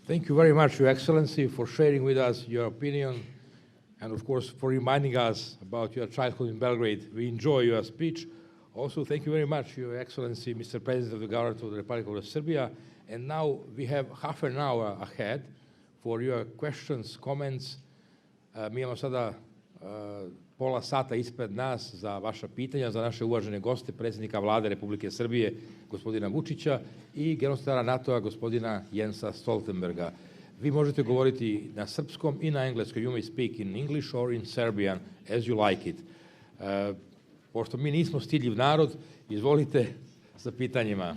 Thank you very much, Your Excellency, for sharing with us your opinion and, of course, for reminding us about your childhood in Belgrade. We enjoy your speech. Also, thank you very much, Your Excellency, Mr. President of the Government of the Republic of Serbia. And now we have half an hour ahead for your questions, comments. Mi imamo sada pola sata ispred nas za vaša pitanja, za naše uvažene goste, predsjednika Vlade Republike Srbije, gospodina Vučića, i generalsekretara NATO-a, gospodina Jensa Stoltenberga. Vi možete govoriti na srpskom i na engleskom. You may speak in English or in Serbian, as you like it. Pošto mi nismo stidljiv narod, izvolite sa pitanjima.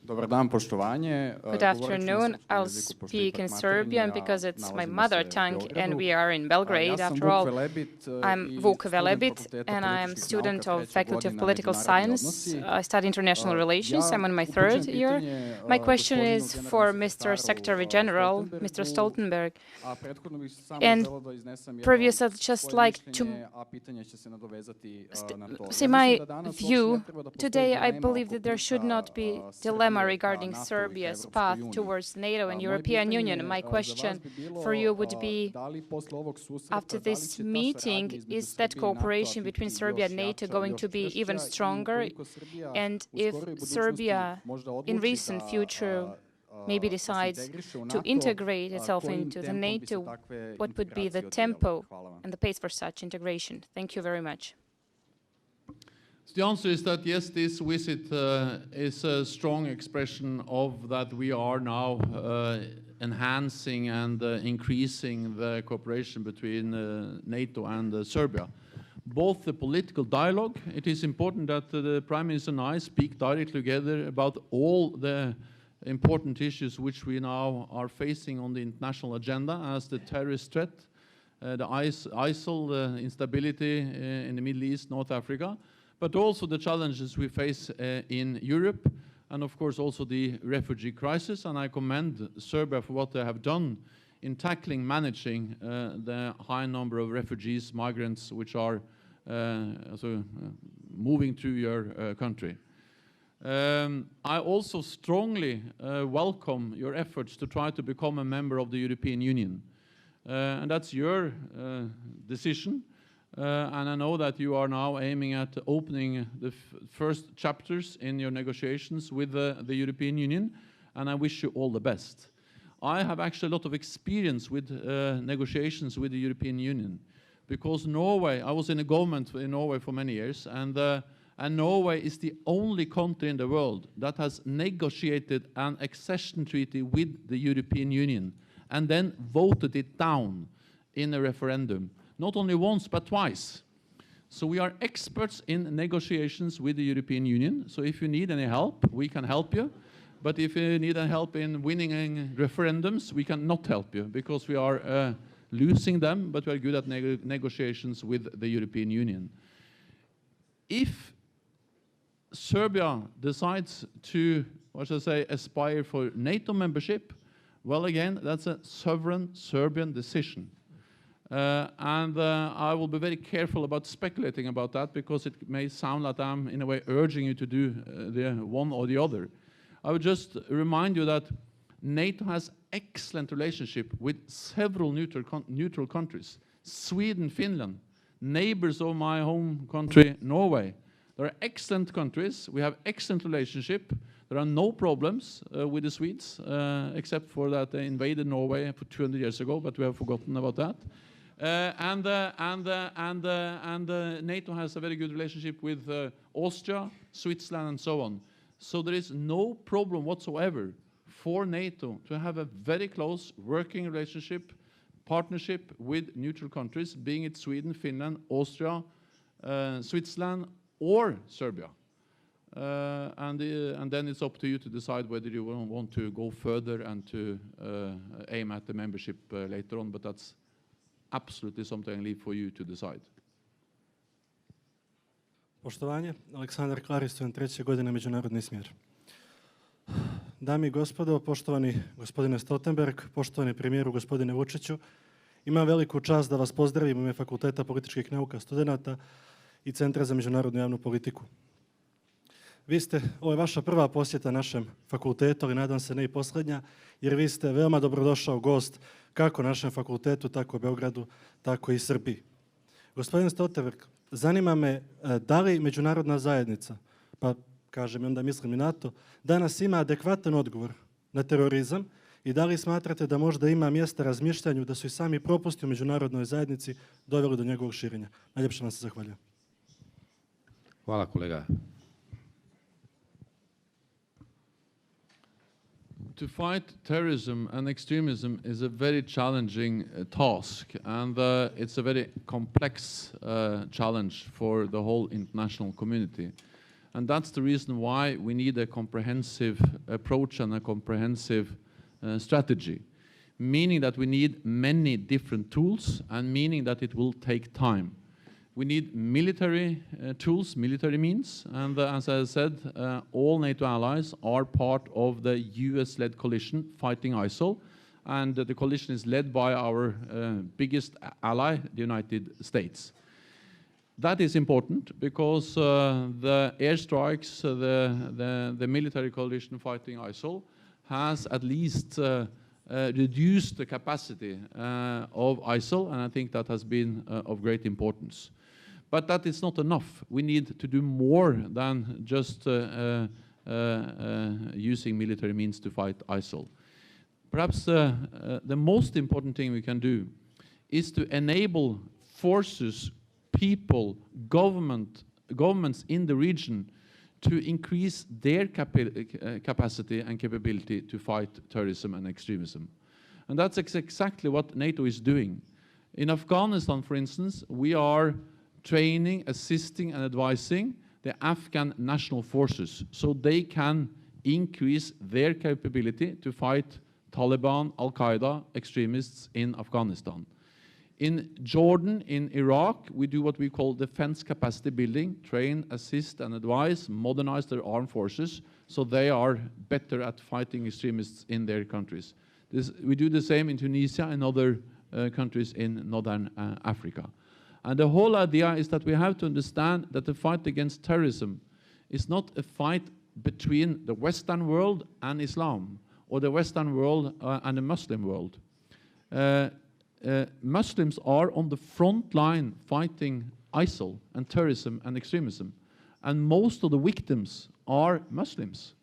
Dobar dan, poštovanje. Good afternoon. I'll speak in Serbian because it's my mother tongue and we are in Belgrade. After all, I'm Vuk Velebit and I'm a student of Faculty of Political Science. I study international relations. I'm on my third year. My question is for Mr. Secretary General, Mr. Stoltenberg. And previous, I'd just like to say my view. Today, I believe that there should not be dilemma regarding Serbia's path towards NATO and European Union. My question for you would be, after this meeting, is that cooperation between Serbia and NATO going to be even stronger? And if Serbia, in recent future, maybe decides to integrate itself into the NATO, what would be the tempo and the pace for such integration? Thank you very much. The answer is that yes, this visit is a strong expression of that we are now enhancing and increasing the cooperation between NATO and Serbia. Both the political dialogue, it is important that the Prime Minister and I speak directly together about all the important issues which we now are facing on the international agenda, as the terrorist threat, the ISIL, the instability in the Middle East, North Africa, but also the challenges we face in Europe, and of course also the refugee crisis. And I commend Serbia for what they have done in tackling, managing the high number of refugees, migrants, which are moving through your country. I also strongly welcome your efforts to try to become a member of the European Union. And that's your decision. And I know that you are now aiming at opening the first chapters in your negotiations with the European Union, and I wish you all the best. I have actually a lot of experience with negotiations with the European Union, because Norway, I was in a government in Norway for many years, and Norway is the only country in the world that has negotiated an accession treaty with the European Union and then voted it down in a referendum. Not only once, but twice. So we are experts in negotiations with the European Union. So if you need any help, we can help you. But if you need any help in winning referendums, we cannot help you, because we are losing them, but we are good at negotiations with the European Union. If Serbia decides to, what should I say, aspire for NATO membership, well, again, that's a sovereign Serbian decision. I will be very careful about speculating about that, because it may sound like I'm, in a way, urging you to do the one or the other. I would just remind you that NATO has excellent relationship with several neutral countries. Sweden, Finland, neighbors of my home country, Norway. They are excellent countries. We have excellent relationship. There are no problems with the Swedes, except for that they invaded Norway for 200 years ago, but we have forgotten about that. NATO has a very good relationship with Austria, Switzerland, and so on. So there is no problem whatsoever for NATO to have a very close working relationship, partnership with neutral countries, being it Sweden, Finland, Austria, Switzerland, or Serbia. And then it's up to you to decide whether you want to go further and to aim at the membership later on, but that's absolutely something I leave for you to decide. Poštovanje, Aleksandar Klarić, student 3. godine Međunarodni smjer. Dame i gospodo, poštovani gospodine Stoltenberg, poštovani premijeru gospodine Vučiću, imam veliku čast da vas pozdravim u ime Fakulteta političkih nauka studenata i Centra za međunarodnu javnu politiku. ovo je vaša prva posjeta našem fakultetu, ali nadam se ne i posljednja, jer vi ste veoma dobrodošao gost kako našem fakultetu, tako Beogradu, tako i Srbiji. Gospodin Stoltenberg, zanima me da li međunarodna zajednica, pa kažem i onda mislim i NATO, danas ima adekvatan odgovor na terorizam i da li smatrate da možda ima mjesta razmišljanju da su i sami propusti u međunarodnoj zajednici doveli do njegovog širenja. Najljepše vam se zahvaljujem. Hvala kolega. To fight terrorism and extremism is a very challenging task, and it's a very complex challenge for the whole international community. And that's the reason why we need a comprehensive approach and a comprehensive strategy, meaning that we need many different tools and meaning that it will take time. We need military tools, military means, and as I said, all NATO allies are part of the US-led coalition fighting ISIL, and the coalition is led by our biggest ally, the United States. That is important because the airstrikes, the military coalition fighting ISIL has at least reduced the capacity of ISIL, and I think that has been of great importance. But that is not enough. We need to do more than just using military means to fight ISIL. Perhaps the most important thing we can do is to enable forces, people, governments in the region to increase their capacity and capability to fight terrorism and extremism. And that's exactly what NATO is doing. In Afghanistan, for instance, we are training, assisting and advising the Afghan national forces so they can increase their capability to fight Taliban, Al-Qaeda, extremists in Afghanistan. In Jordan, in Iraq, we do what we call defense capacity building, train, assist and advise, modernize their armed forces so they are better at fighting extremists in their countries. We do the same in Tunisia and other countries in northern Africa. And the whole idea is that we have to understand that the fight against terrorism is not a fight between the Western world and Islam, or the Western world and the Muslim world. Muslims are on the front line fighting ISIL and terrorism and extremism. And most of the victims are Muslims.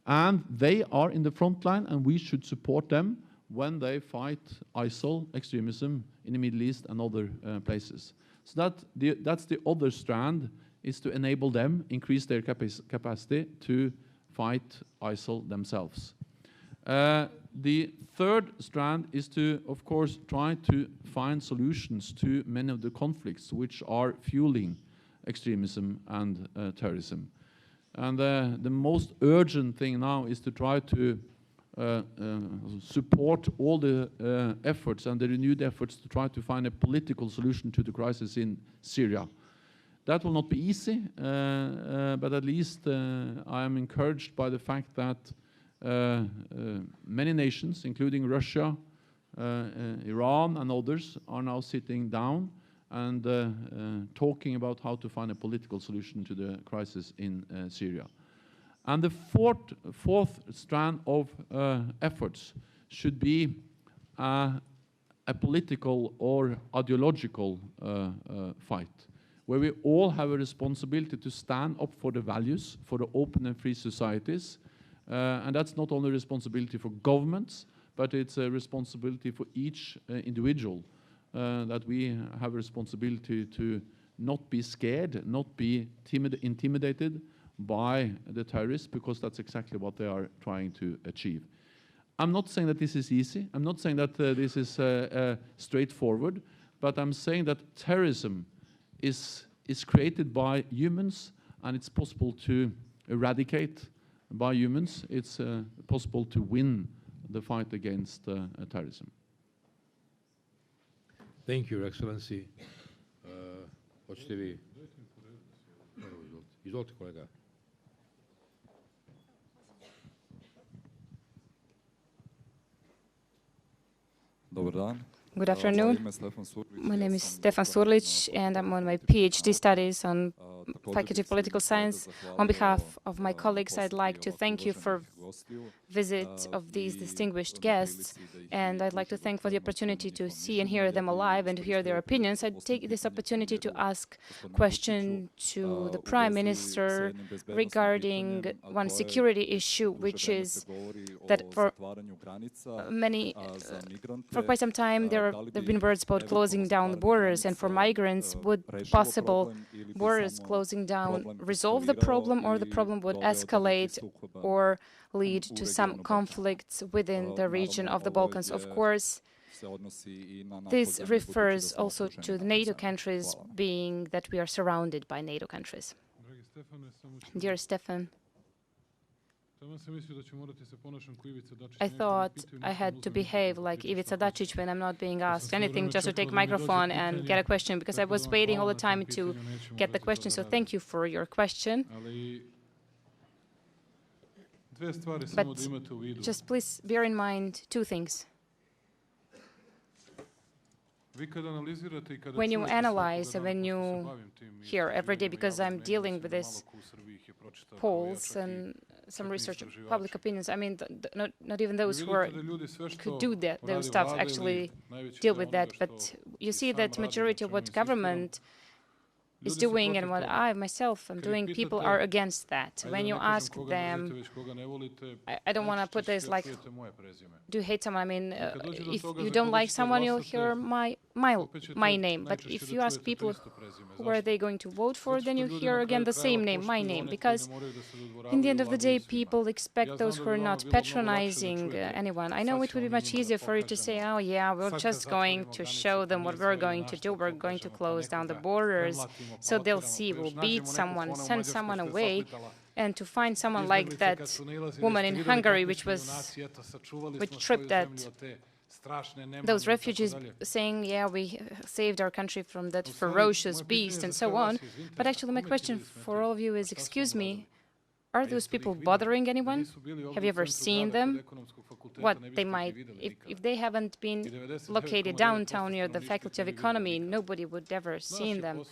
And they are in the front line, and we should support them when they fight ISIL extremism in the Middle East and other places. So that's the other strand, is to enable them, increase their capacity to fight ISIL themselves. The third strand is to, of course, try to find solutions to many of the conflicts which are fueling extremism and terrorism. And the most urgent thing now is to try to support all the efforts and the renewed efforts to try to find a political solution to the crisis in Syria. That will not be easy, but at least I am encouraged by the fact that many nations, including Russia, Iran and others, are now sitting down and talking about how to find a political solution to the crisis in Syria. And the fourth strand of efforts should be a political or ideological fight, where we all have a responsibility to stand up for the values, for the open and free societies. And that's not only a responsibility for governments, but it's a responsibility for each individual, that we have a responsibility to not be scared, not be intimidated by the terrorists, because that's exactly what they are trying to achieve. I'm not saying that this is easy. I'm not saying that this is straightforward, but I'm saying that terrorism is created by humans, and it's possible to eradicate by humans. It's possible to win the fight against terrorism. Thank you, Your Excellency. Hoćete vi? Izvolite, kolega. Dobar dan. Good afternoon. My name is Stefan Surlic, and I'm on my PhD studies on Faculty of Political Science. On behalf of my colleagues, I'd like to thank you for visit of these distinguished guests, and I'd like to thank for the opportunity to see and hear them alive and to hear their opinions. I'd take this opportunity to ask a question to the Prime Minister regarding one security issue, which is that for quite some time there have been words about closing down the borders, and for migrants, would possible borders closing down resolve the problem, or the problem would escalate or lead to some conflicts within the region of the Balkans? Of course, this refers also to the NATO countries, being that we are surrounded by NATO countries. Dear Stefan, I thought I had to behave like Ivica Dačić when I'm not being asked anything, just to take microphone and get a question, because I was waiting all the time to get the question. So thank you for your question. But just please bear in mind two things. When you analyze and when you hear every day, because I'm dealing with these polls and some research of public opinions, I mean, not even those who could do those stuff actually deal with that. But you see that majority of what government is doing and what I myself am doing, people are against that. When you ask them, I don't want to put this like, do you hate someone? I mean, if you don't like someone, you'll hear my name. But if you ask people who are they going to vote for, then you hear again the same name, my name. Because in the end of the day, people expect those who are not patronizing anyone. I know it would be much easier for you to say, oh yeah, we're just going to show them what we're going to do. We're going to close down the borders. So they'll see, we'll beat someone, send someone away, and to find someone like that woman in Hungary, which tripped that those refugees, saying, yeah, we saved our country from that ferocious beast and so on. But actually, my question for all of you is, excuse me, are those people bothering anyone? Have you ever seen them? What they might, if they haven't been located downtown near the Faculty of Economy, nobody would ever seen them.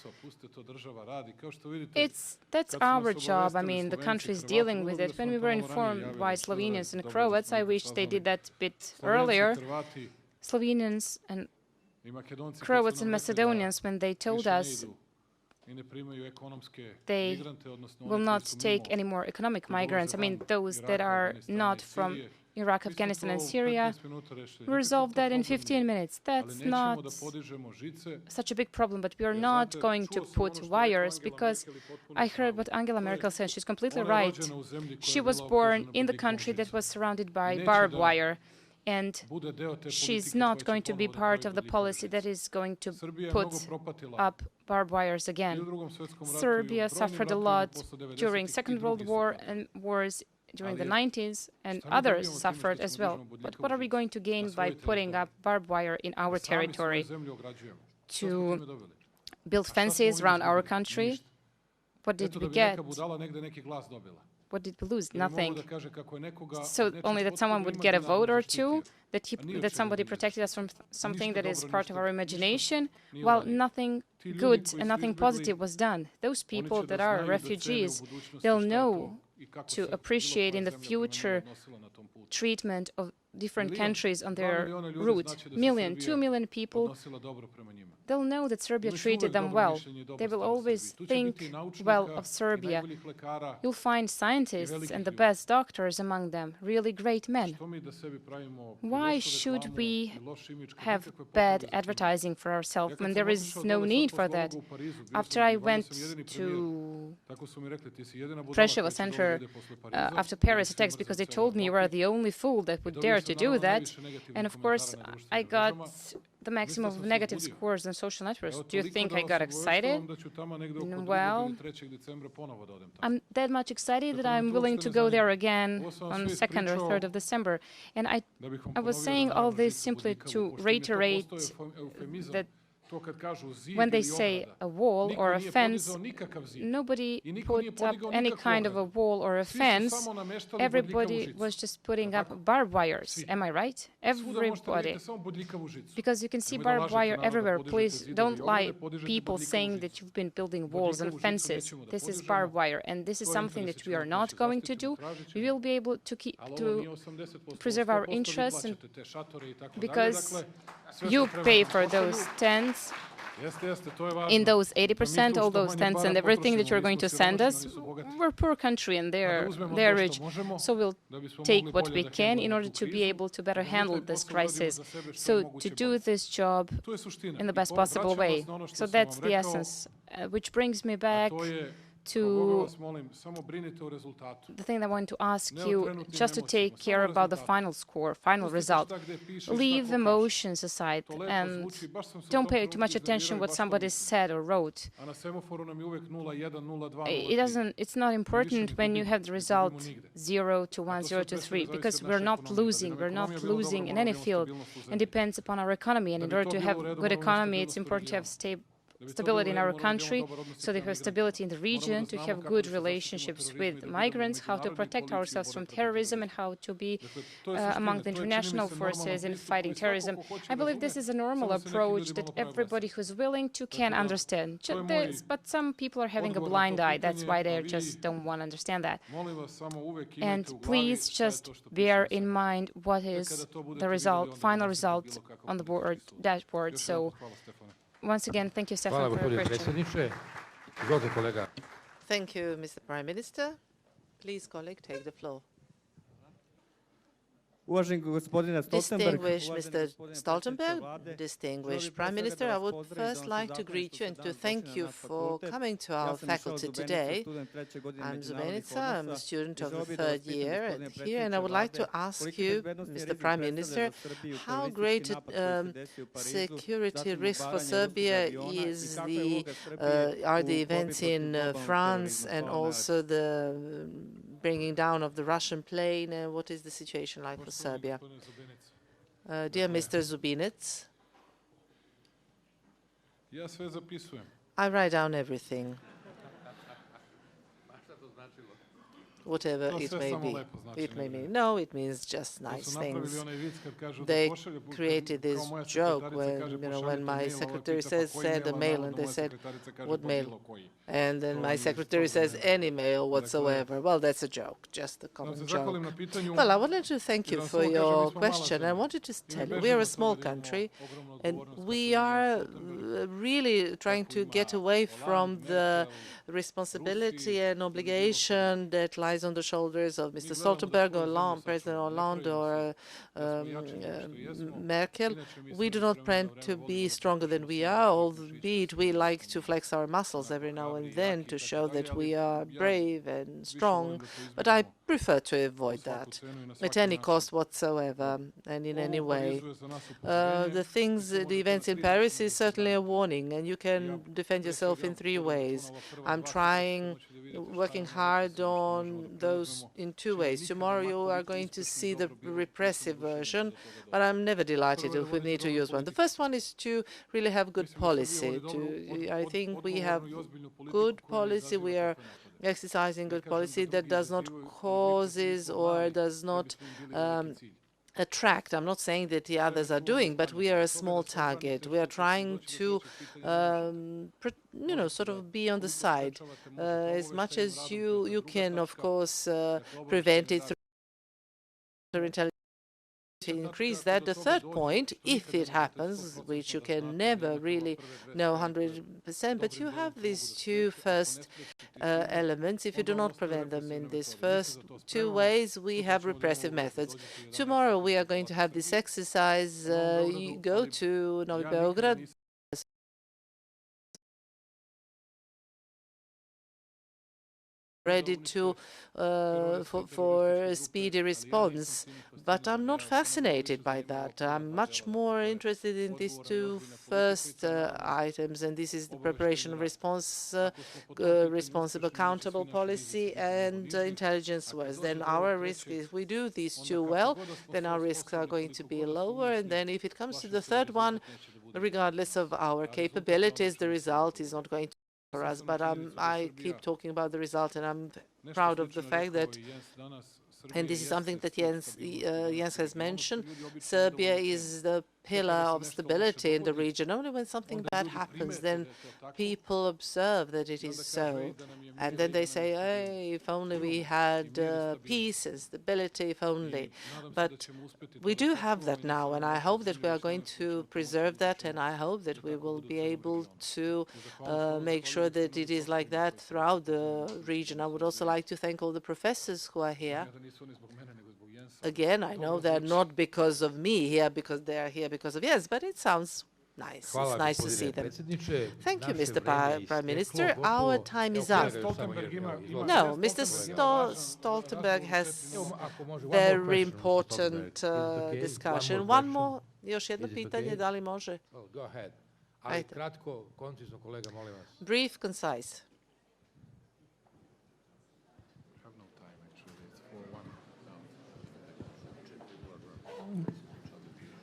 That's our job. I mean, the country's dealing with it. When we were informed by Slovenians and Croats, I wish they did that a bit earlier. Slovenians and Croats and Macedonians, when they told us they will not take any more economic migrants. I mean, those that are not from Iraq, Afghanistan, and Syria, we resolved that in 15 minutes. That's not such a big problem, but we are not going to put wires, because I heard what Angela Merkel said. She's completely right. She was born in the country that was surrounded by barbed wire, and she's not going to be part of the policy that is going to put up barbed wires again. Serbia suffered a lot during Second World War and wars during the 90s, and others suffered as well. But what are we going to gain by putting up barbed wire in our territory? To build fences around our country? What did we get? What did we lose? Nothing. So only that someone would get a vote or two, that somebody protected us from something that is part of our imagination, while nothing good and nothing positive was done. Those people that are refugees, they'll know to appreciate in the future treatment of different countries on their route. 2 million people, they'll know that Serbia treated them well. They will always think well of Serbia. You'll find scientists and the best doctors among them, really great men. Why should we have bad advertising for ourselves when there is no need for that? After I went to Preševo Center after Paris attacks, because they told me you are the only fool that would dare to do that, and of course I got the maximum of negative scores on social networks. Do you think I got excited? Well, I'm that much excited that I'm willing to go there again on the 2nd or 3rd of December. And I was saying all this simply to reiterate that when they say a wall or a fence, nobody put up any kind of a wall or a fence. Everybody was just putting up barbed wires. Am I right? Everybody. Because you can see barbed wire everywhere. Please don't lie, people saying that you've been building walls and fences. This is barbed wire, and this is something that we are not going to do. We will be able to preserve our interests, and because you pay for those tents. In those 80%, all those tents and everything that you're going to send us, we're a poor country and they're rich. So we'll take what we can in order to be able to better handle this crisis. So to do this job in the best possible way. So that's the essence, which brings me back to the thing I want to ask you, just to take care about the final score, final result. Leave emotions aside and don't pay too much attention what somebody said or wrote. It's not important when you have the result 0 to 1, 0 to 3, because we're not losing. We're not losing in any field. It depends upon our economy, and in order to have good economy, it's important to have stability in our country, so they have stability in the region, to have good relationships with migrants, how to protect ourselves from terrorism, and how to be among the international forces in fighting terrorism. I believe this is a normal approach that everybody who's willing to can understand. But some people are having a blind eye. That's why they just don't want to understand that. And please just bear in mind what is the result, final result on the dashboard. So once again, thank you, Stefan, for your question. Thank you, Mr. Prime Minister. Please, colleague, take the floor. Distinguished Mr. Stoltenberg, distinguished Prime Minister, I would first like to greet you and to thank you for coming to our faculty today. I'm Zubenica, I'm a student of the 3rd year here, and I would like to ask you, Mr. Prime Minister, how great security risk for Serbia are the events in France and also the bringing down of the Russian plane, and what is the situation like for Serbia? Dear Mr. Zubinets, I write down everything, whatever it may be. It may mean, no, it means just nice things. They created this joke when my secretary send a mail, and they said, what mail? And then my secretary says, any mail whatsoever. Well, that's a joke, just a common joke. Well, I wanted to thank you for your question. I wanted to tell you, we are a small country, and we are really trying to get away from the responsibility and obligation that lies on the shoulders of Mr. Stoltenberg or President Hollande or Merkel. We do not plan to be stronger than we are, albeit we like to flex our muscles every now and then to show that we are brave and strong, but I prefer to avoid that at any cost whatsoever and in any way. The events in Paris is certainly a warning, and you can defend yourself in 3 ways. I'm working hard on those in 2 ways. Tomorrow you are going to see the repressive version, but I'm never delighted if we need to use one. The first one is to really have good policy. I think we have good policy. We are exercising good policy that does not causes or does not attract. I'm not saying that the others are doing, but we are a small target. We are trying to, sort of be on the side as much as you can, of course, prevent it through intelligence. To increase that. The third point, if it happens, which you can never really know 100%, but you have these 2 first elements. If you do not prevent them in these first 2 ways, we have repressive methods. Tomorrow we are going to have this exercise. You go to Novi Belgrade. Ready to for a speedy response, but I'm not fascinated by that. I'm much more interested in these 2 first items, and this is the preparation of response, responsible, accountable policy, and intelligence wars. Then our risk, if we do these 2 well, then our risks are going to be lower, and then if it comes to the third one, regardless of our capabilities, the result is not going to be for us. But I keep talking about the result, and I'm proud of the fact that, and this is something that Jens has mentioned, Serbia is the pillar of stability in the region. Only when something bad happens, then people observe that it is so. And then they say, hey, if only we had peace and stability, if only. But we do have that now, and I hope that we are going to preserve that, and I hope that we will be able to make sure that it is like that throughout the region. I would also like to thank all the professors who are here. Again, I know they're not because of me here, because they are here because of Jens, but it sounds nice. It's nice to see them. Thank you, Mr. Prime Minister. Our time is up. No, Mr. Stoltenberg has very important discussion. One more, još jedno pitanje, da li može? Go ahead. Ali kratko, koncizno, kolega, molim vas. Brief, concise.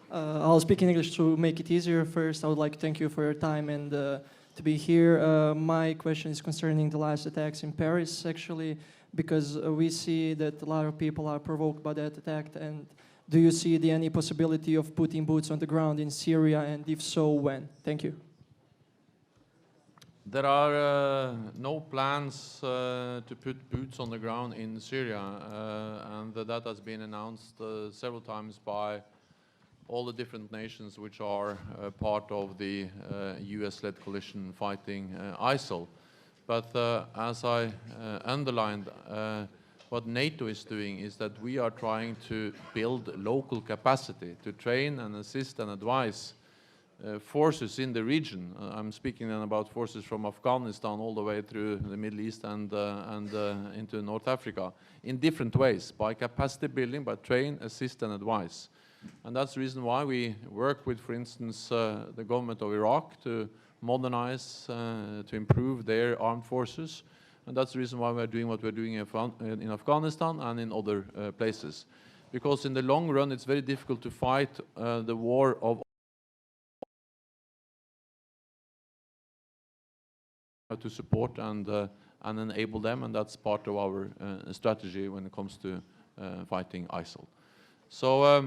I'll speak in English to make it easier. First, I would like to thank you for your time and to be here. My question is concerning the last attacks in Paris, actually, because we see that a lot of people are provoked by that attack. And do you see any possibility of putting boots on the ground in Syria, and if so, when? Thank you. There are no plans to put boots on the ground in Syria, and that has been announced several times by all the different nations which are part of the US-led coalition fighting ISIL. But as I underlined, what NATO is doing is that we are trying to build local capacity to train and assist and advise forces in the region. I'm speaking then about forces from Afghanistan all the way through the Middle East and into North Africa in different ways, by capacity building, by train, assist and advise. And that's the reason why we work with, for instance, the government of Iraq to modernize, to improve their armed forces. And that's the reason why we're doing what we're doing in Afghanistan and in other places. Because in the long run, it's very difficult to fight the war of to support and enable them, and that's part of our strategy when it comes to fighting ISIL. So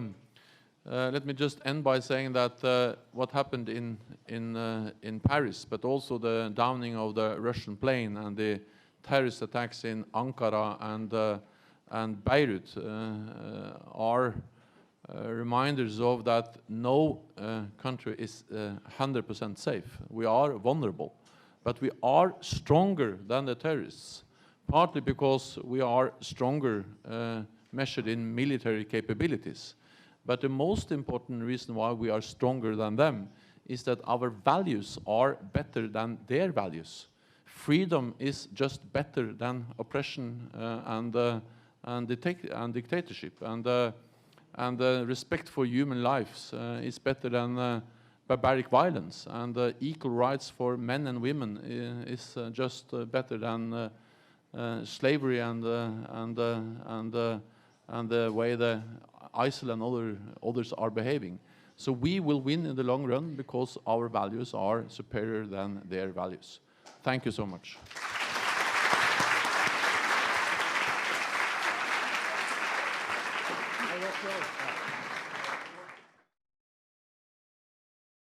let me just end by saying that what happened in Paris, but also the downing of the Russian plane and the terrorist attacks in Ankara and Beirut are reminders of that no country is 100% safe. We are vulnerable, but we are stronger than the terrorists, partly because we are stronger measured in military capabilities. But the most important reason why we are stronger than them is that our values are better than their values. Freedom is just better than oppression and dictatorship. And respect for human lives is better than barbaric violence. And equal rights for men and women is just better than slavery and the way the ISIL and others are behaving. So we will win in the long run because our values are superior than their values. Thank you so much.